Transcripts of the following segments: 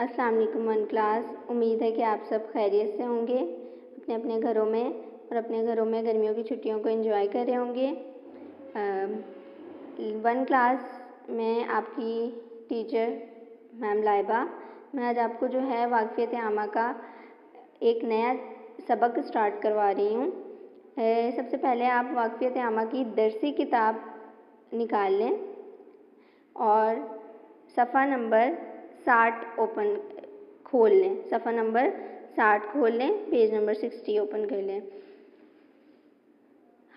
अस्सलाम वालेकुम one class. उम्मीद है कि आप सब खैरियत से होंगे, अपने अपने घरों में और अपने घरों में गर्मियों की छुट्टियों को एंजॉय कर रहे होंगे। वन क्लास में आपकी टीचर मैम लाइबा, मैं आज आपको जो है वाक़फ़ियत आमा का एक नया सबक स्टार्ट करवा रही हूँ। सबसे पहले आप वाक़फ़ियत आमा की दरसी किताब निकाल लें और सफ़ा नंबर 60 ओपन खोल लें। सफ़ा नंबर 60 खोल लें, पेज नंबर 60 ओपन कर लें।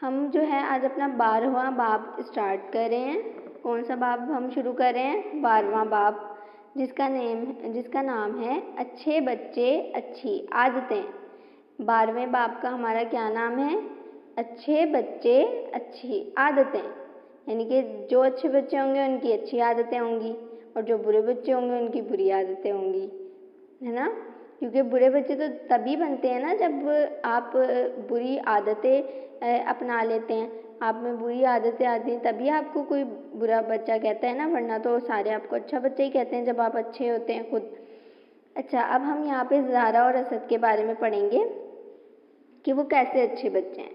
हम जो है आज अपना 12वां बाब स्टार्ट कर रहे हैं। कौन सा बाब हम शुरू कर रहे हैं? 12वां बाब, जिसका नाम है अच्छे बच्चे अच्छी आदतें। 12वें बाब का हमारा क्या नाम है? अच्छे बच्चे अच्छी आदतें। यानी कि जो अच्छे बच्चे होंगे उनकी अच्छी आदतें होंगी और जो बुरे बच्चे होंगे उनकी बुरी आदतें होंगी, है ना? क्योंकि बुरे बच्चे तो तभी बनते हैं ना जब आप बुरी आदतें अपना लेते हैं। आप में बुरी आदतें आती हैं तभी आपको कोई बुरा बच्चा कहता है ना, वरना तो सारे आपको अच्छा बच्चा ही कहते हैं जब आप अच्छे होते हैं खुद। अच्छा, अब हम यहाँ पे ज़ारा और असद के बारे में पढ़ेंगे कि वो कैसे अच्छे बच्चे हैं।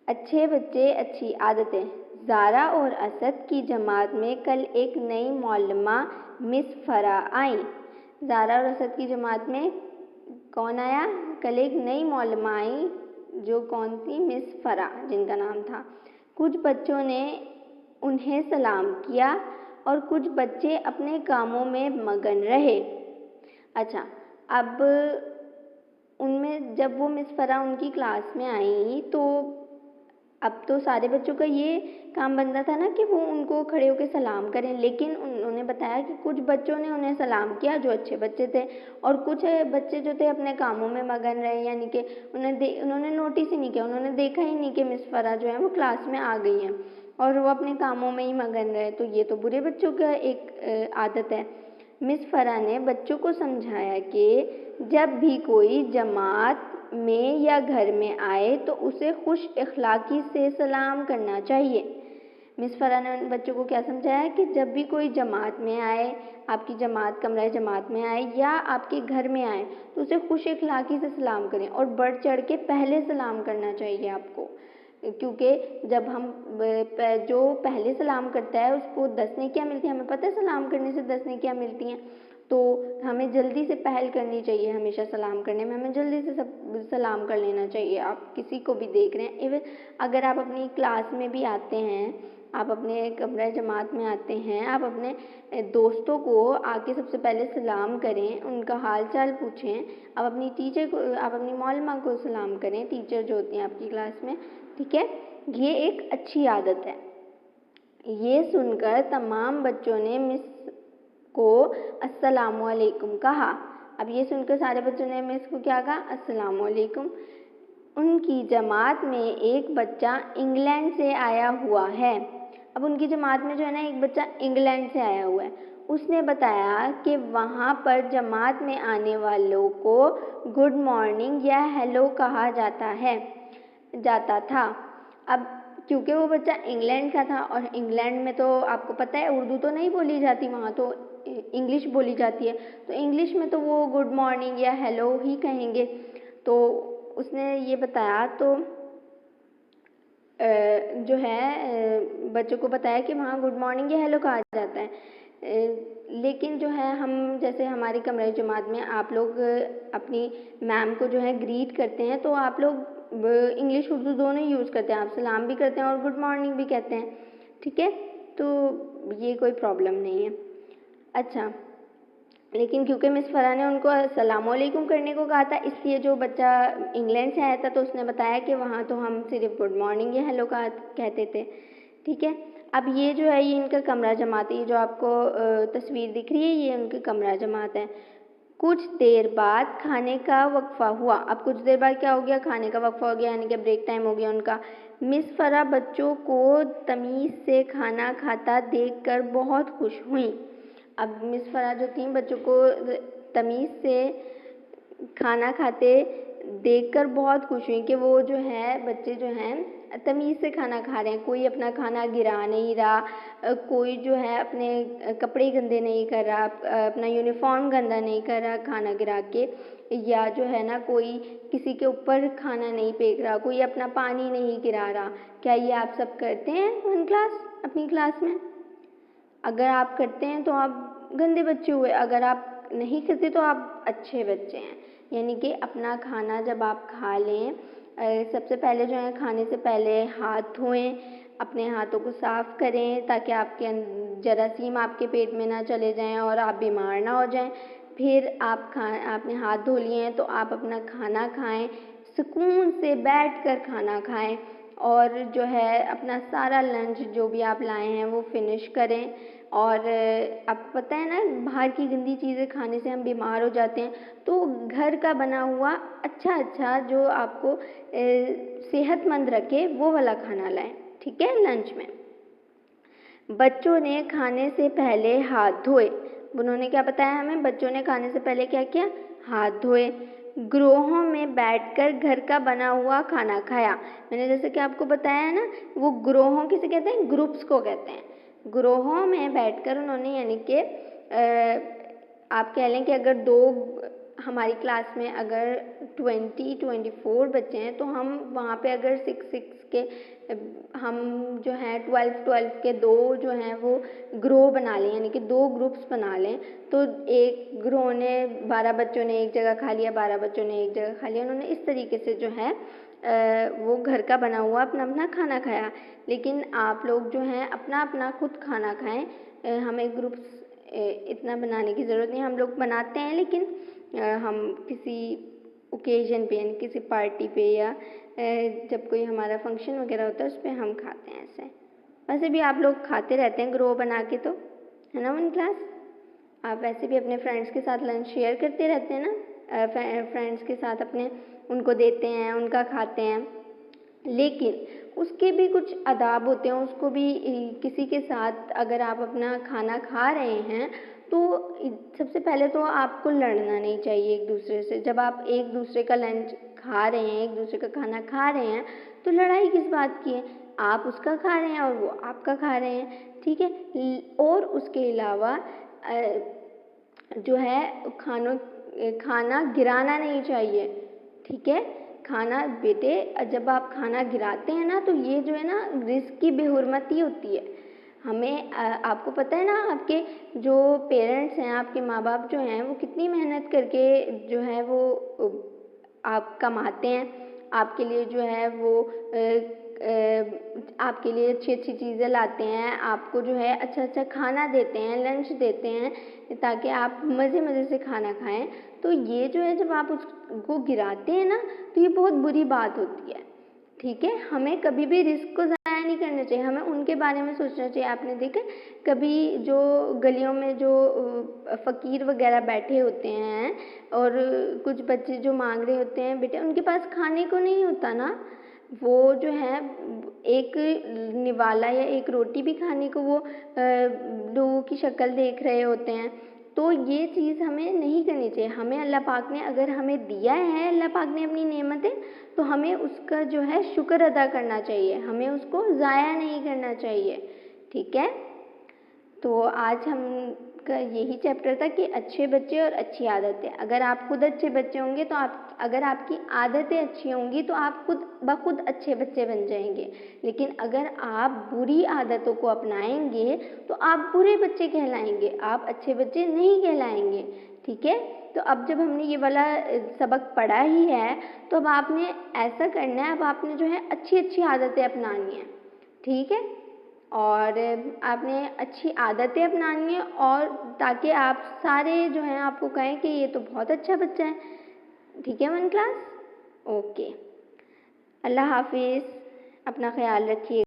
अच्छे बच्चे अच्छी आदतें। ज़ारा और असद की जमात में कल एक नई मौलमा मिस फ़रा आई। ज़ारा और असद की जमात में कौन आया? कल एक नई मौलमा आई, जो कौन थी? मिस फ़रा, जिनका नाम था। कुछ बच्चों ने उन्हें सलाम किया और कुछ बच्चे अपने कामों में मगन रहे। अच्छा, अब उनमें जब वो मिस फ़रा उनकी क्लास में आई तो अब तो सारे बच्चों का ये काम बनता था ना कि वो उनको खड़े होकर सलाम करें, लेकिन उन्होंने बताया कि कुछ बच्चों ने उन्हें सलाम किया जो अच्छे बच्चे थे और कुछ बच्चे जो थे अपने कामों में मगन रहे। यानी कि उन्होंने नोटिस ही नहीं किया, उन्होंने देखा ही नहीं कि मिस फ़रा जो है वो क्लास में आ गई हैं और वो अपने कामों में ही मगन रहे। तो ये तो बुरे बच्चों का एक आदत है। मिस फ़रा ने बच्चों को समझाया कि जब भी कोई जमात में या घर में आए तो उसे खुश इखलाकी से सलाम करना चाहिए। मिस फ़रा ने उन बच्चों को क्या समझाया कि जब भी कोई जमात में आए, आपकी जमात कमरा जमात में आए या आपके घर में आए तो उसे खुश इखलाकी से सलाम करें और बढ़ चढ़ के पहले सलाम करना चाहिए आपको, क्योंकि जब हम जो पहले सलाम करता है उसको 10 नेकियां मिलती हैं। हमें पता है सलाम करने से 10 नेकियां मिलती हैं, तो हमें जल्दी से पहल करनी चाहिए। हमेशा सलाम करने में हमें जल्दी से सब सलाम कर लेना चाहिए। आप किसी को भी देख रहे हैं, इवन अगर आप अपनी क्लास में भी आते हैं, आप अपने कमरा जमात में आते हैं, आप अपने दोस्तों को आके सबसे पहले सलाम करें, उनका हाल चाल पूछें। आप अपनी टीचर को, आप अपनी मौलमा को सलाम करें, टीचर जो होती हैं आपकी क्लास में, ठीक है? ये एक अच्छी आदत है। ये सुनकर तमाम बच्चों ने मिस को अस्सलामु अलैकुम कहा। अब ये सुनकर सारे बच्चों ने मिस को क्या कहा? अस्सलामु अलैकुम। उनकी जमात में एक बच्चा इंग्लैंड से आया हुआ है। अब उनकी जमात में जो है ना एक बच्चा इंग्लैंड से आया हुआ है। उसने बताया कि वहाँ पर जमात में आने वालों को गुड मॉर्निंग या हेलो कहा जाता था। अब क्योंकि वो बच्चा इंग्लैंड का था और इंग्लैंड में तो आपको पता है उर्दू तो नहीं बोली जाती, वहाँ तो इंग्लिश बोली जाती है, तो इंग्लिश में तो वो गुड मॉर्निंग या हेलो ही कहेंगे। तो उसने ये बताया, तो जो है बच्चों को बताया कि वहाँ गुड मॉर्निंग या हेलो कहा जाता है। लेकिन जो है हम जैसे हमारी कमरे जमात में आप लोग अपनी मैम को जो है ग्रीट करते हैं, तो आप लोग इंग्लिश उर्दू दोनों ही यूज़ करते हैं। आप सलाम भी करते हैं और गुड मॉर्निंग भी कहते हैं, ठीक है? तो ये कोई प्रॉब्लम नहीं है। अच्छा, लेकिन क्योंकि मिस फ़रा ने उनको अस्सलामु अलैकुम करने को कहा था, इसलिए जो बच्चा इंग्लैंड से आया था तो उसने बताया कि वहाँ तो हम सिर्फ गुड मॉर्निंग या हेलो कहते थे, ठीक है? अब ये जो है ये इनका कमरा जमात है। ये जो आपको तस्वीर दिख रही है ये उनकी कमरा जमात है। कुछ देर बाद खाने का वक्फ़ा हुआ। अब कुछ देर बाद क्या हो गया? खाने का वक्फ़ा हो गया, यानी कि ब्रेक टाइम हो गया उनका। मिस फ़रा बच्चों को तमीज़ से खाना खाता देखकर बहुत खुश हुई। अब मिस फ़रा जो थी बच्चों को तमीज़ से खाना खाते देखकर बहुत खुश हुई कि वो जो है बच्चे जो हैं तमीज़ से खाना खा रहे हैं, कोई अपना खाना गिरा नहीं रहा, कोई जो है अपने कपड़े गंदे नहीं कर रहा, अपना यूनिफॉर्म गंदा नहीं कर रहा खाना गिरा के, या जो है ना कोई किसी के ऊपर खाना नहीं फेंक रहा, कोई अपना पानी नहीं गिरा रहा। क्या ये आप सब करते हैं वन क्लास अपनी क्लास में? अगर आप करते हैं तो आप गंदे बच्चे हुए, अगर आप नहीं करते तो आप अच्छे बच्चे हैं। यानी कि अपना खाना जब आप खा लें, सबसे पहले जो है खाने से पहले हाथ धोएं, अपने हाथों को साफ़ करें ताकि आपके जरासीम आपके पेट में ना चले जाएं और आप बीमार ना हो जाएं। फिर आपने हाथ धो लिए हैं तो आप अपना खाना खाएं, सुकून से बैठकर खाना खाएं और जो है अपना सारा लंच जो भी आप लाए हैं वो फिनिश करें। और आपको पता है ना, बाहर की गंदी चीज़ें खाने से हम बीमार हो जाते हैं, तो घर का बना हुआ अच्छा जो आपको सेहतमंद रखे वो वाला खाना लाएं, ठीक है। लंच में बच्चों ने खाने से पहले हाथ धोए। उन्होंने क्या बताया हमें? बच्चों ने खाने से पहले क्या किया? हाथ धोए। ग्रोहों में बैठकर घर का बना हुआ खाना खाया। मैंने जैसे कि आपको बताया है ना, वो ग्रोहों किसे कहते हैं? ग्रुप्स को कहते हैं। ग्रोहों में बैठकर उन्होंने, यानी कि आप कह लें कि अगर हमारी क्लास में अगर 24 बच्चे हैं तो हम वहाँ पे अगर 6 के हम जो हैं 12 के 2 जो हैं वो ग्रो बना लें, यानी कि 2 ग्रुप्स बना लें, तो एक ग्रो ने 12 बच्चों ने एक जगह खा लिया, 12 बच्चों ने एक जगह खा लिया। उन्होंने इस तरीके से जो है वो घर का बना हुआ अपना खाना खाया। लेकिन आप लोग जो हैं अपना खुद खाना खाएं। हमें ग्रुप्स इतना बनाने की ज़रूरत नहीं, हम लोग बनाते हैं लेकिन हम किसी ओकेजन पे, यानी किसी पार्टी पे, या जब कोई हमारा फंक्शन वगैरह होता है उस पर हम खाते हैं ऐसे। वैसे भी आप लोग खाते रहते हैं ग्रो बना के, तो है ना वन क्लास? आप वैसे भी अपने फ्रेंड्स के साथ लंच शेयर करते रहते हैं ना, फ्रेंड्स के साथ अपने उनको देते हैं, उनका खाते हैं। लेकिन उसके भी कुछ आदाब होते हैं, उसको भी किसी के साथ अगर आप अपना खाना खा रहे हैं तो सबसे पहले तो आपको लड़ना नहीं चाहिए एक दूसरे से। जब आप एक दूसरे का लंच खा रहे हैं, एक दूसरे का खाना खा रहे हैं, तो लड़ाई किस बात की है? आप उसका खा रहे हैं और वो आपका खा रहे हैं, ठीक है। और उसके अलावा जो है खाना गिराना नहीं चाहिए, ठीक है। खाना बेटे, जब आप खाना गिराते हैं ना तो ये जो है ना रिस्क की बेहुरमती होती है। हमें आपको पता है ना, आपके जो पेरेंट्स हैं, आपके माँ बाप जो हैं, वो कितनी मेहनत करके जो है वो आप कमाते हैं, आपके लिए जो है वो आपके लिए अच्छी चीज़ें लाते हैं, आपको जो है अच्छा खाना देते हैं, लंच देते हैं, ताकि आप मज़े से खाना खाएं। तो ये जो है जब आप उसको गिराते हैं ना तो ये बहुत बुरी बात होती है, ठीक है। हमें कभी भी रिस्क को ज़ाया नहीं करना चाहिए, हमें उनके बारे में सोचना चाहिए। आपने देखा कभी जो गलियों में जो फ़कीर वगैरह बैठे होते हैं और कुछ बच्चे जो मांग रहे होते हैं, बेटे उनके पास खाने को नहीं होता ना, वो जो है एक निवाला या एक रोटी भी खाने को वो लोगों की शक्ल देख रहे होते हैं। तो ये चीज़ हमें नहीं करनी चाहिए। हमें अल्लाह पाक ने अगर हमें दिया है, अल्लाह पाक ने अपनी नेमतें, तो हमें उसका जो है शुक्र अदा करना चाहिए, हमें उसको ज़ाया नहीं करना चाहिए, ठीक है। तो आज हम का यही चैप्टर था कि अच्छे बच्चे और अच्छी आदतें। अगर आप खुद अच्छे बच्चे होंगे तो अगर आपकी आदतें अच्छी होंगी तो आप खुद ब खुद अच्छे बच्चे बन जाएंगे। लेकिन अगर आप बुरी आदतों को अपनाएंगे तो आप बुरे बच्चे कहलाएंगे, आप अच्छे बच्चे नहीं कहलाएंगे, ठीक है। तो अब जब हमने ये वाला सबक पढ़ा ही है तो अब आपने ऐसा करना है, अब आपने जो है अच्छी आदतें अपनानी है, ठीक है। और आपने अच्छी आदतें अपनानी है, और ताकि आप सारे जो हैं आपको कहें कि ये तो बहुत अच्छा बच्चा है, ठीक है वन क्लास? ओके, अल्लाह हाफिज़, अपना ख्याल रखिए।